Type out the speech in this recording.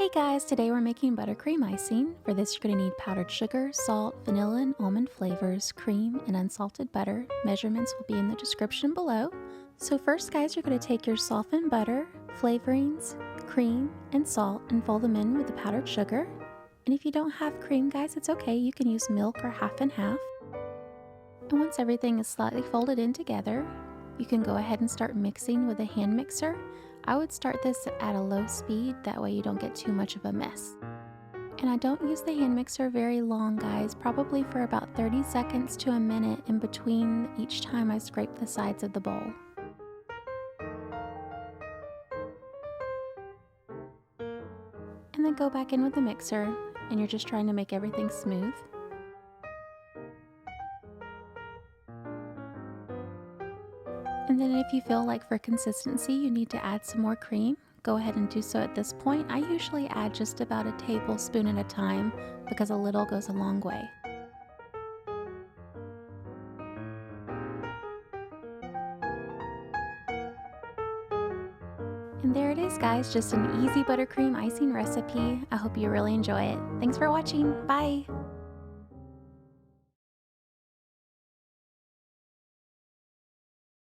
Hey guys, today we're making buttercream icing. For this you're going to need powdered sugar, salt, vanilla and almond flavors, cream, and unsalted butter. Measurements will be in the description below. So first guys, you're going to take your softened butter, flavorings, cream, and salt and fold them in with the powdered sugar. And if you don't have cream guys, it's okay, you can use milk or half and half. And once everything is slightly folded in together, you can go ahead and start mixing with a hand mixer. I would start this at a low speed, that way you don't get too much of a mess. And I don't use the hand mixer very long guys, probably for about 30 seconds to a minute in between each time I scrape the sides of the bowl. And then go back in with the mixer, and you're just trying to make everything smooth. And then if you feel like for consistency you need to add some more cream, go ahead and do so at this point. I usually add just about a tablespoon at a time because a little goes a long way. And there it is guys, just an easy buttercream icing recipe. I hope you really enjoy it. Thanks for watching, bye!